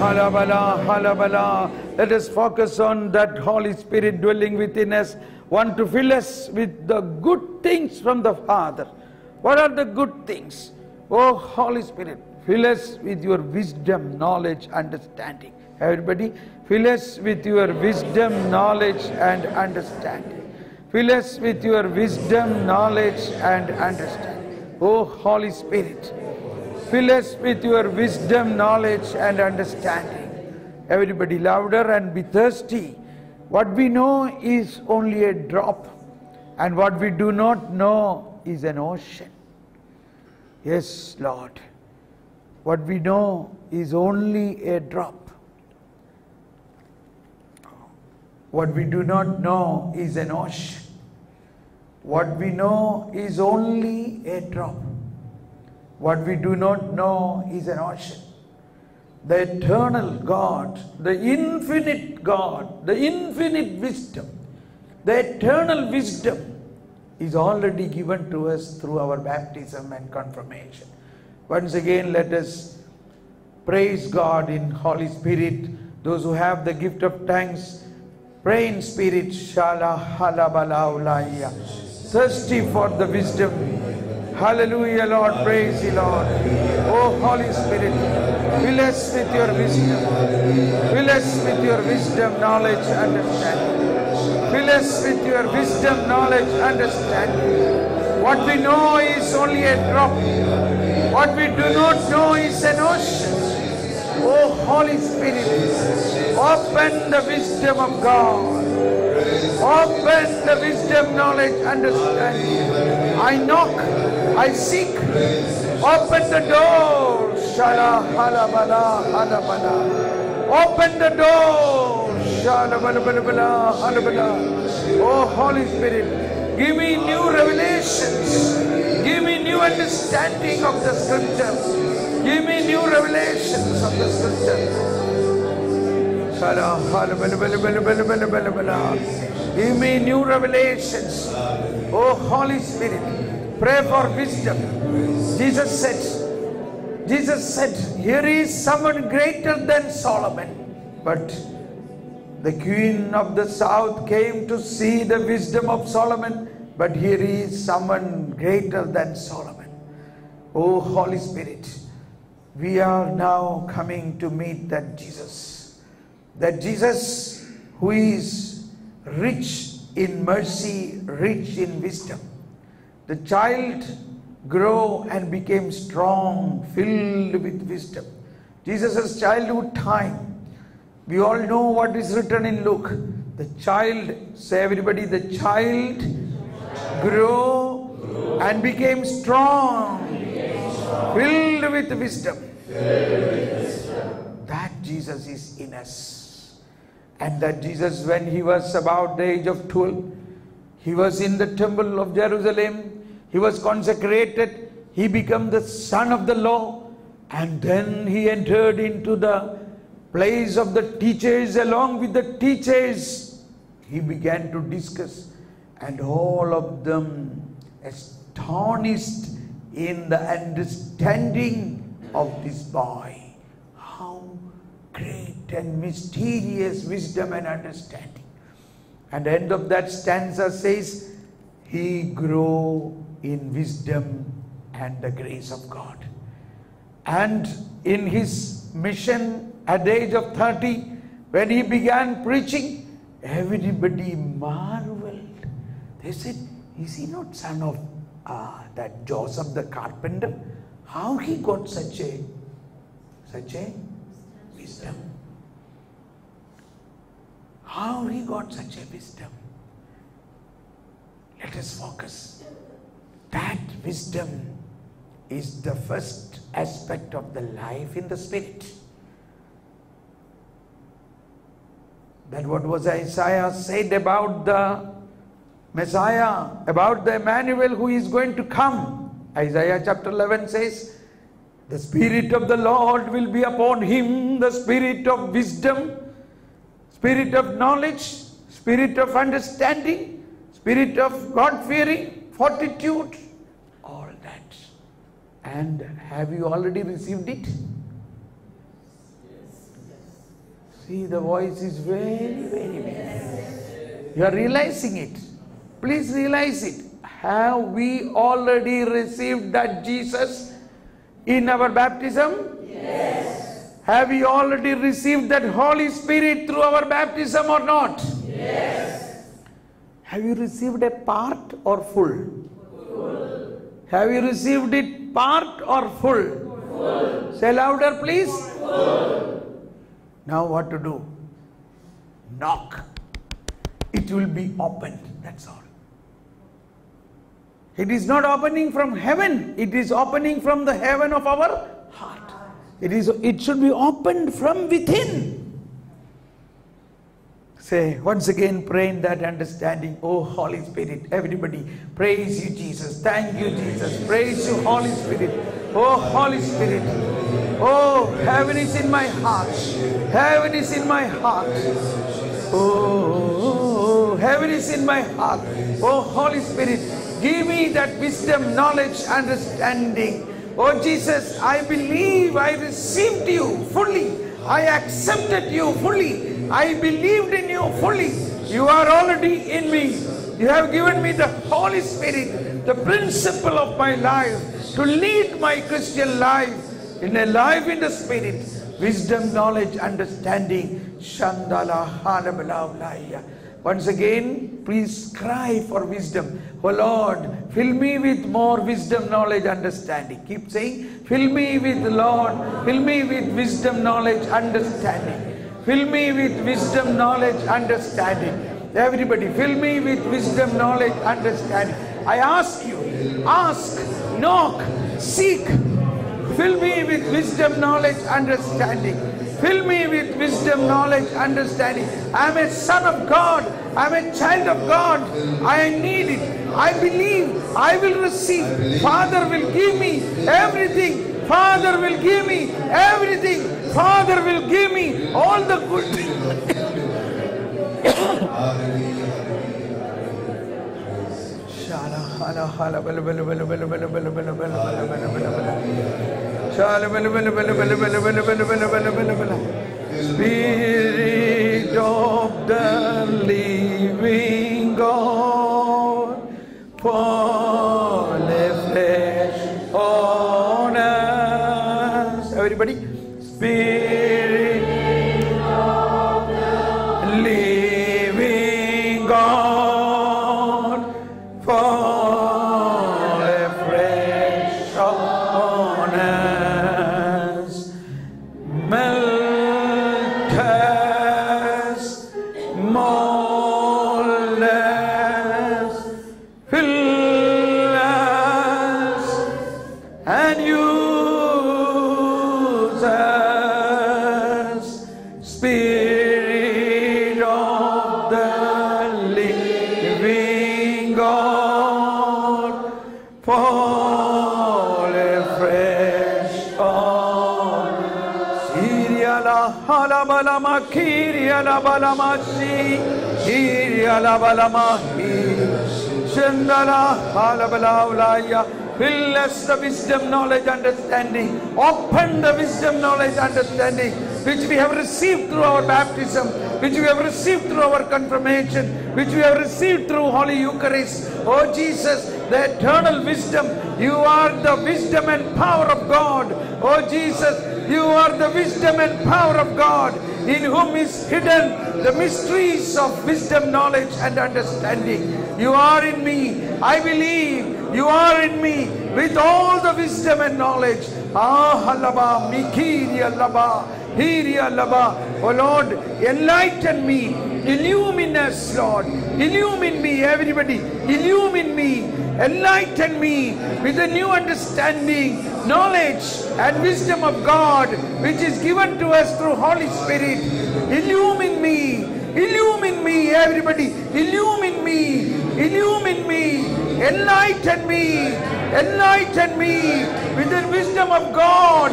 halabala, halabala. Let us focus on that Holy Spirit dwelling within us. Want to fill us with the good things from the Father. What are the good things? Oh Holy Spirit, fill us with your wisdom, knowledge, understanding. Everybody, fill us with your wisdom, knowledge, and understanding. Fill us with your wisdom, knowledge, and understanding. Oh Holy Spirit, fill us with your wisdom, knowledge, and understanding. Everybody, louder and be thirsty. What we know is only a drop, and what we do not know is an ocean. Yes, Lord. What we know is only a drop. What we do not know is an ocean. What we know is only a drop. What we do not know is an ocean. The eternal God, the infinite God, the infinite wisdom, the eternal wisdom is already given to us through our baptism and confirmation. Once again, let us praise God in Holy Spirit. Those who have the gift of tongues, pray in spirit. Shala halabala ulaya. Thirsty for the wisdom. Hallelujah, Lord. Praise you, Lord. Oh, Holy Spirit, fill us with your wisdom. Fill us with your wisdom, knowledge, understanding. Fill us with your wisdom, knowledge, understanding. What we know is only a drop. What we do not know is an ocean. Oh, Holy Spirit, open the wisdom of God. Open the wisdom, knowledge, understanding. I knock, I seek. Open the door. Shala halabala halabala. Open the door. Shala balabala halabala. Oh Holy Spirit, give me new revelations. Give me new understanding of the scriptures. Give me new revelations of the scriptures. Give me new revelations. Oh Holy Spirit, pray for wisdom. Jesus said, here is someone greater than Solomon. But the queen of the south came to see the wisdom of Solomon. But here is someone greater than Solomon. Oh Holy Spirit, we are now coming to meet that Jesus. That Jesus who is rich in mercy, rich in wisdom. The child grew and became strong, filled with wisdom. Jesus' childhood time. We all know what is written in Luke. The child, say everybody, the child grew and became strong, filled with wisdom. That Jesus is in us. And that Jesus, when he was about the age of 12, he was in the temple of Jerusalem. He was consecrated. He became the son of the law. And then he entered into the place of the teachers. Along with the teachers, he began to discuss. And all of them astonished in the understanding of this boy. How great and mysterious wisdom and understanding. And the end of that stanza says, he grew in wisdom and the grace of God. And in his mission at the age of 30, when he began preaching, everybody marveled. They said, is he not son of that Joseph the carpenter? How he got such a wisdom? How he got such a wisdom? Let us focus. That wisdom is the first aspect of the life in the Spirit. That what was Isaiah said about the Messiah, about the Emmanuel who is going to come. Isaiah chapter 11 says, the Spirit of the Lord will be upon him, the Spirit of wisdom, Spirit of knowledge, Spirit of understanding, Spirit of God-fearing, fortitude, all that. And have you already received it? See, the voice is very, very weak. You are realizing it. Please realize it. Have we already received that Jesus in our baptism? Yes. Have we already received that Holy Spirit through our baptism or not? Yes. Have you received a part or full? Full. Have you received it part or full? Full. Say louder, please. Full. Now what to do? Knock. It will be opened. That's all. It is not opening from heaven. It is opening from the heaven of our heart. It should be opened from within. Say, once again, pray in that understanding. Oh, Holy Spirit, everybody, praise you, Jesus. Thank you, Jesus. Praise you, Holy Spirit. Oh, Holy Spirit. Oh, heaven is in my heart. Heaven is in my heart. Oh, heaven is in my heart. Oh, Holy Spirit, give me that wisdom, knowledge, understanding. Oh, Jesus, I believe I received you fully. I accepted you fully. I believed in you fully. You are already in me. You have given me the Holy Spirit, the principle of my life, to lead my Christian life in a life in the Spirit. Wisdom, knowledge, understanding. Shandala halabalaya. Once again, please cry for wisdom. Oh Lord, fill me with more wisdom, knowledge, understanding. Keep saying, fill me with Lord, fill me with wisdom, knowledge, understanding. Fill me with wisdom, knowledge, understanding. Everybody, fill me with wisdom, knowledge, understanding. I ask you, ask, knock, seek. Fill me with wisdom, knowledge, understanding. Fill me with wisdom, knowledge, understanding. I am a son of God. I am a child of God. I need it. I believe. I will receive. Father will give me everything. Father will give me everything. Father will give me all the good things. Spirit of the living God, fall afresh on us. Everybody, Spirit of the living God, fall afresh on us. Melt us, mold us, fill us, and use us. Spirit of the living God, fall afresh on Syria la halabalama kiria la balamashi kiria la balamahi shendala halabalaulaya. Fill us the wisdom, knowledge, understanding. Open the wisdom, knowledge, understanding which we have received through our baptism, which we have received through our confirmation, which we have received through Holy Eucharist. Oh Jesus, the eternal wisdom. You are the wisdom and power of God. Oh Jesus, you are the wisdom and power of God, in whom is hidden the mysteries of wisdom, knowledge, and understanding. You are in me. I believe. You are in me with all the wisdom and knowledge. Ah, halaba, mikiri alaba, hiri alaba. Oh Lord, enlighten me, illumine us, Lord. Illumine me, everybody. Illumine me, enlighten me with a new understanding, knowledge, and wisdom of God, which is given to us through Holy Spirit. Illumine me, everybody. Illumine me, enlighten me with the wisdom of God,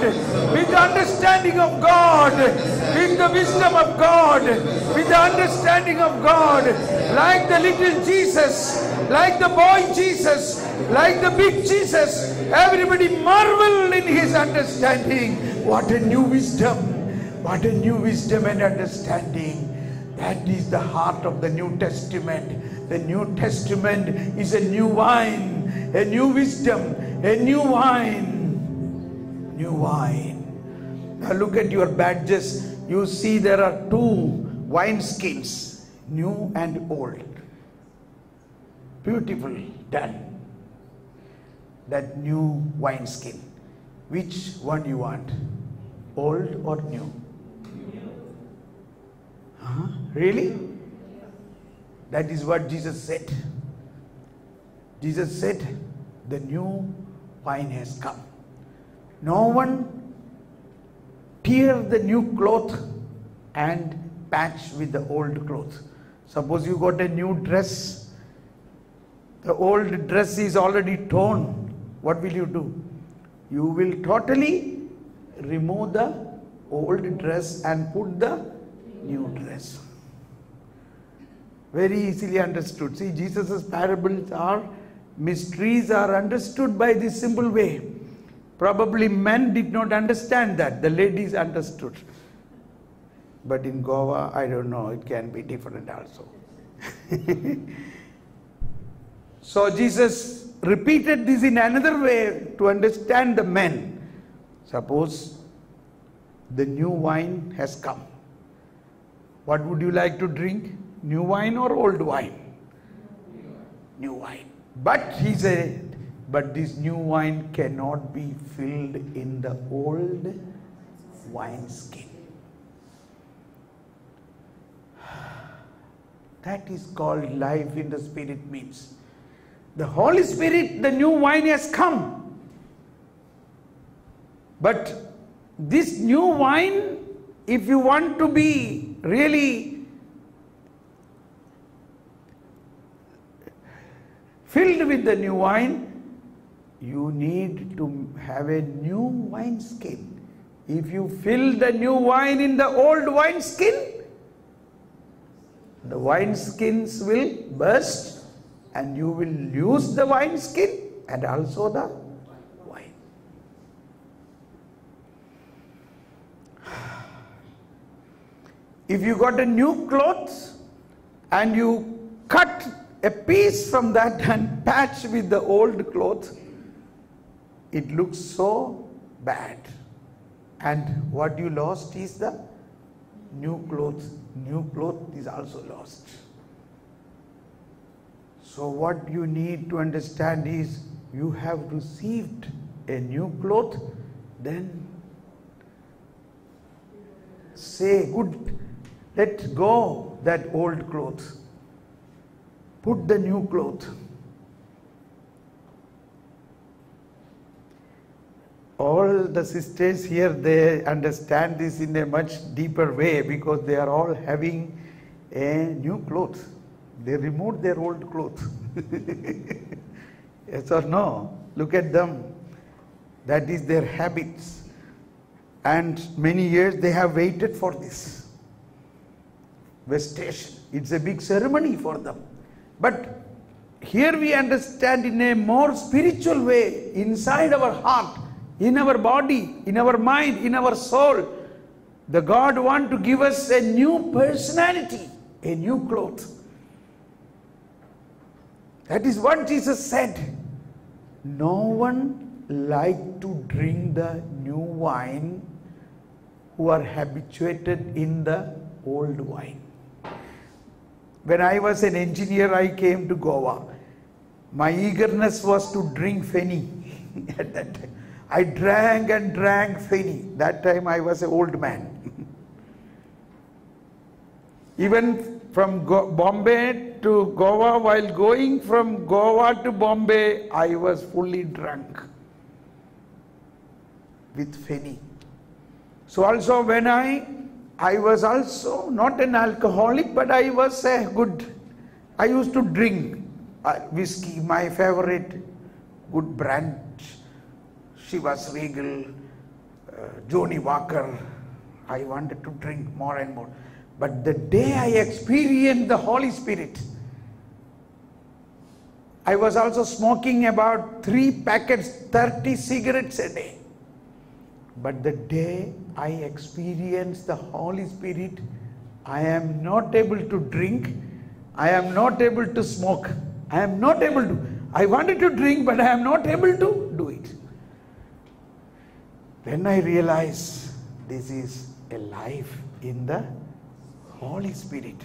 with the understanding of God, with the wisdom of God, with the understanding of God, like the little Jesus, like the boy Jesus, like the big Jesus. Everybody marvel in his understanding. What a new wisdom, What a new wisdom and understanding. That is the heart of the New Testament. The New Testament is a new wine, a new wisdom, a new wine. New wine. Now look at your badges. You see there are two wine skins, new and old. Beautiful done. That new wine skin. Which one you want? Old or new? Really? That is what Jesus said. Jesus said, the new wine has come. No one tear the new cloth and patch with the old cloth. Suppose you got a new dress, the old dress is already torn. What will you do? You will totally remove the old dress and put the new dress. Very easily understood. See, Jesus' parables are, mysteries are understood by this simple way. Probably men did not understand that. The ladies understood. But in Goa, I don't know, it can be different also. So Jesus repeated this in another way to understand the men. Suppose the new wine has come. What would you like to drink? New wine or old wine? New wine. But he said, but this new wine cannot be filled in the old wine skin. That is called life in the Spirit means. The Holy Spirit, the new wine has come. But this new wine, if you want to be really filled with the new wine, you need to have a new wine skin. If you fill the new wine in the old wine skin, the wine skins will burst and you will lose the wine skin and also the wine. If you got a new cloth and you cut a piece from that and patch with the old cloth, it looks so bad. And what you lost is the new cloth. New cloth is also lost. So what you need to understand is you have received a new cloth, then say, good, let go that old cloth. Put the new cloth. All the sisters here, they understand this in a much deeper way because they are all having a new cloth. They removed their old clothes. Yes or no? Look at them. That is their habits. And many years they have waited for this vestation. It's a big ceremony for them. But here we understand in a more spiritual way, inside our heart, in our body, in our mind, in our soul, the God wants to give us a new personality, a new cloth. That is what Jesus said. No one like to drink the new wine who are habituated in the old wine. When I was an engineer, I came to Goa. My eagerness was to drink Feni at that time. I drank and drank Feni. That time I was an old man. Even from Bombay to Goa, while going from Goa to Bombay, I was fully drunk with Feni. So also when I was also not an alcoholic, but I was a good, I used to drink whiskey, my favorite good brand, Chivas Regal, Johnny Walker. I wanted to drink more and more. But the day I experienced the Holy Spirit, I was also smoking about 3 packets, 30 cigarettes a day. But the day I experience the Holy Spirit, I am not able to drink, I am not able to smoke, I am not able to. I wanted to drink, but I am not able to do it. Then I realize this is a life in the Holy Spirit.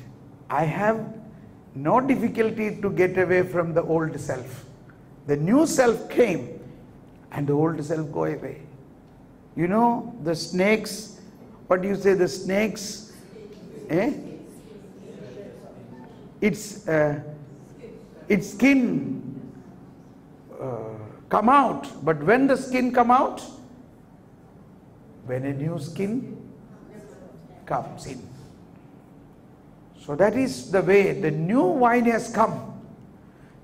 I have no difficulty to get away from the old self. The new self came and the old self go away. You know the snakes, what do you say, the snakes, its skin come out, but when the skin come out, when a new skin comes in. So that is the way. The new wine has come,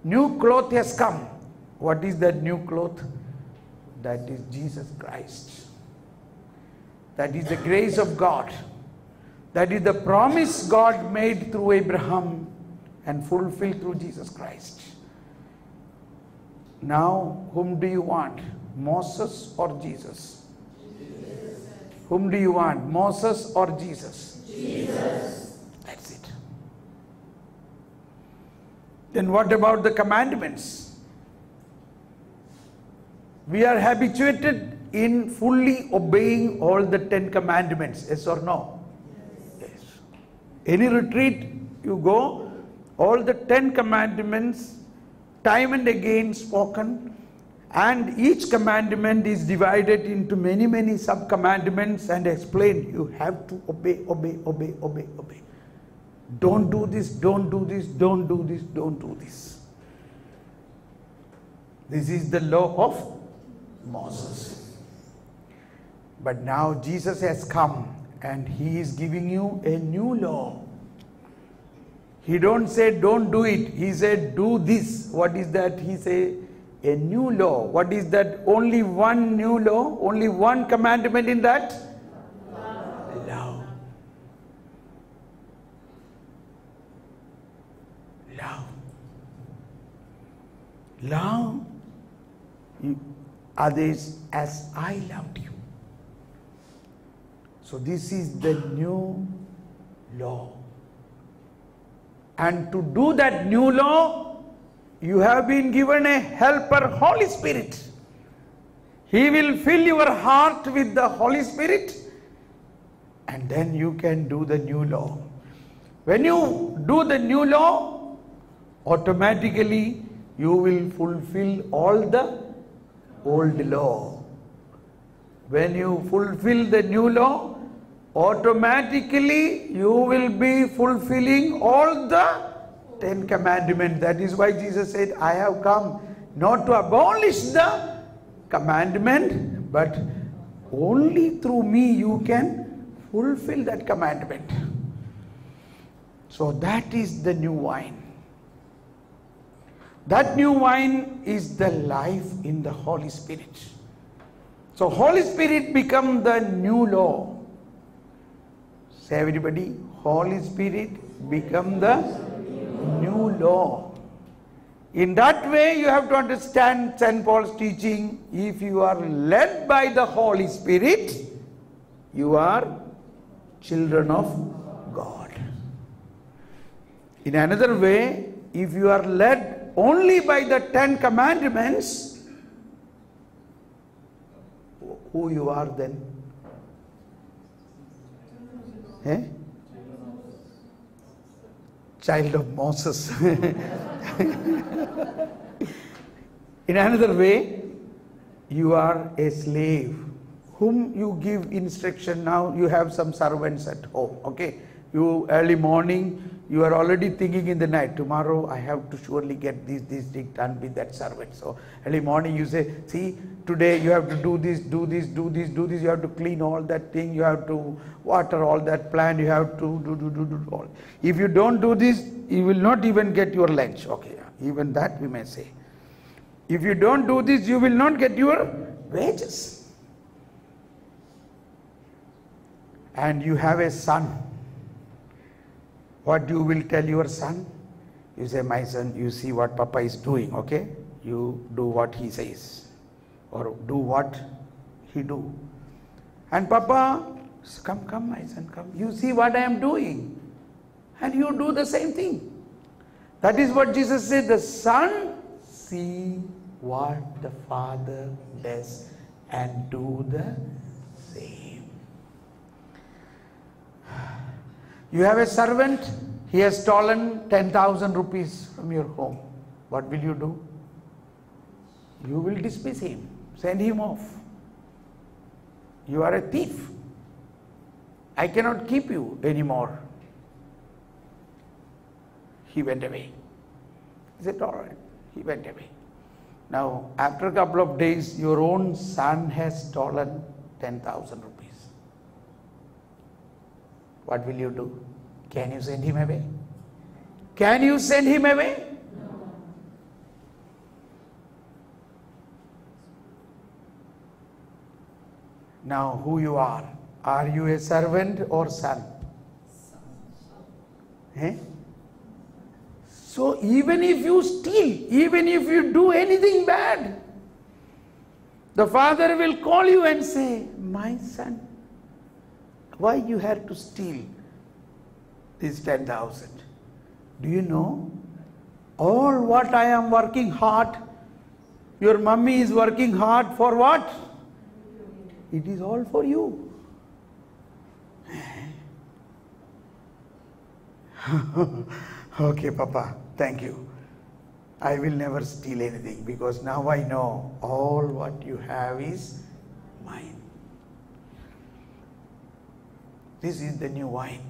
new cloth has come. What is that new cloth? That is Jesus Christ. That is the grace of God. That is the promise God made through Abraham and fulfilled through Jesus Christ. Now, whom do you want? Moses or Jesus? Jesus. Whom do you want? Moses or Jesus? Jesus. That's it. Then what about the commandments? We are habituated in fully obeying all the 10 commandments. Yes or no? Yes. Any retreat you go, all the 10 commandments time and again spoken, and each commandment is divided into many sub-commandments and explained. You have to obey. Don't do this, don't do this, don't do this, don't do this. This is the law of Moses. But now Jesus has come and he is giving you a new law. He don't say don't do it. He said do this. What is that? He say a new law. What is that? Only one new law. Only one commandment in that. Love. Love. Love others as I loved you. So this is the new law. And to do that new law, you have been given a helper, Holy Spirit. He will fill your heart with the Holy Spirit, and then you can do the new law. When you do the new law, automatically you will fulfill all the old law. When you fulfill the new law, automatically you will be fulfilling all the 10 commandments. That is why Jesus said, I have come not to abolish the commandment, but only through me you can fulfill that commandment. So that is the new wine. That new wine is the life in the Holy Spirit. So Holy Spirit become the new law. Say everybody, Holy Spirit become the new law. In that way you have to understand St. Paul's teaching. If you are led by the Holy Spirit, you are children of God. In another way, if you are led only by the 10 commandments, who you are then? Child of Moses. In another way, you are a slave whom you give instruction. Now you have some servants at home, okay? You early morning, you are already thinking in the night, tomorrow I have to surely get this thing done with that servant. So early morning you say, see, today you have to do this, do this, do this, do this. You have to clean all that thing. You have to water all that plant. You have to do all. If you don't do this, you will not even get your lunch. Okay, even that we may say. If you don't do this, you will not get your wages. And you have a son. What you will tell your son? You say, my son, you see what Papa is doing, okay? You do what he says, or do what he do. And Papa, come my son, come. You see what I am doing. And you do the same thing. That is what Jesus said. The Son see what the Father does and do the same. You have a servant, he has stolen 10,000 rupees from your home. What will you do? You will dismiss him, send him off. You are a thief. I cannot keep you anymore. He went away. He said, all right. He went away. Now, after a couple of days, your own son has stolen 10,000 rupees. What will you do? Can you send him away? Can you send him away? No. Now, who you are? Are you a servant or son? Eh? So even if you steal, even if you do anything bad, the father will call you and say, my son, why you had to steal this 10,000? Do you know? All what I am working hard, your mummy is working hard for what? It is all for you. Okay, Papa, thank you. I will never steal anything because now I know all what you have is mine. This is the new wine.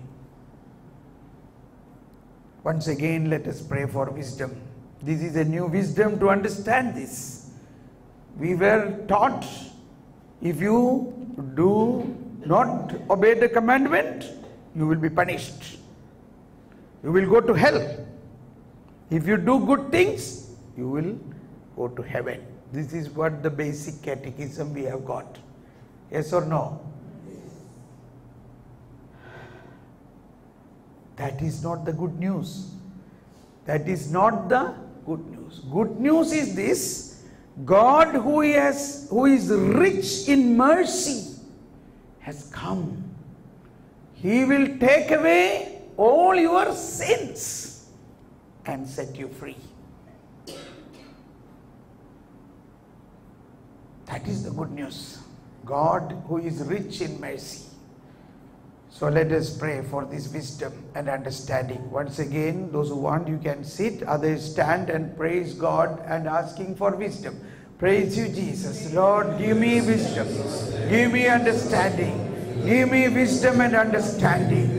Once again, let us pray for wisdom. This is a new wisdom to understand this. We were taught, if you do not obey the commandment, you will be punished. You will go to hell. If you do good things, you will go to heaven. This is what the basic catechism we have got. Yes or no? That is not the good news. That is not the good news. Good news is this: God who is rich in mercy has come. He will take away all your sins and set you free. That is the good news. God who is rich in mercy. So let us pray for this wisdom and understanding. Once again, those who want, you can sit, others stand and praise God and asking for wisdom. Praise you, Jesus. Lord, give me wisdom. Give me understanding. Give me wisdom and understanding.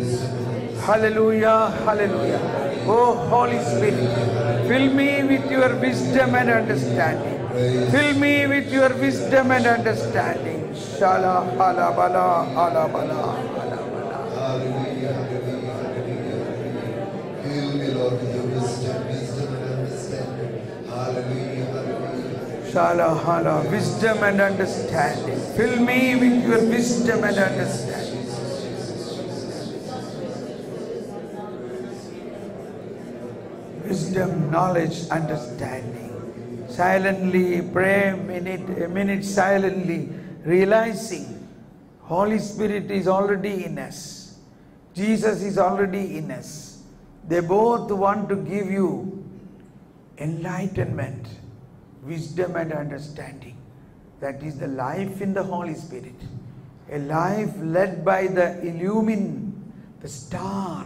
Hallelujah, hallelujah. Oh, Holy Spirit, fill me with your wisdom and understanding. Fill me with your wisdom and understanding. Shala, hala, bala, hala, bala, hala, bala. Fill me, Lord, with your wisdom and understanding. Hallelujah, hallelujah. Shala, hala, wisdom and understanding. Fill me with your wisdom and understanding. Wisdom, knowledge, understanding. Silently pray a minute silently, realizing Holy Spirit is already in us. Jesus is already in us. They both want to give you enlightenment, wisdom and understanding. That is the life in the Holy Spirit. A life led by the the star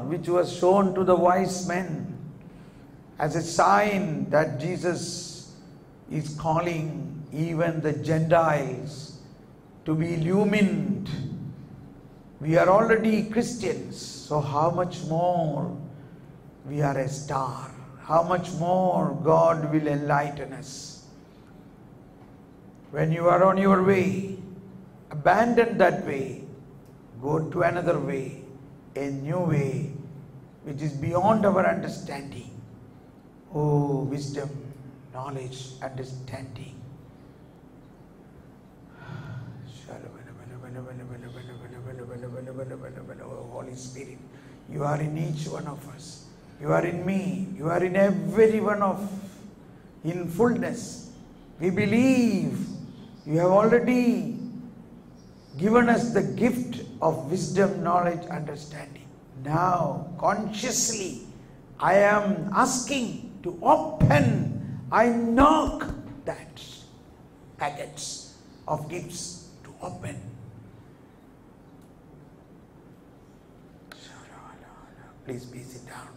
which was shown to the wise men as a sign that Jesus is calling even the Gentiles to be illumined. We are already Christians, so how much more we are a star? How much more God will enlighten us? When you are on your way, abandon that way, go to another way, a new way which is beyond our understanding. Oh, wisdom, knowledge, understanding. Oh, Holy Spirit, you are in each one of us. You are in me. You are in every one of in fullness. We believe You have already given us the gift of wisdom, knowledge, understanding. Now, consciously, I am asking to open, I knock that packets of gifts to open. Please be sit down.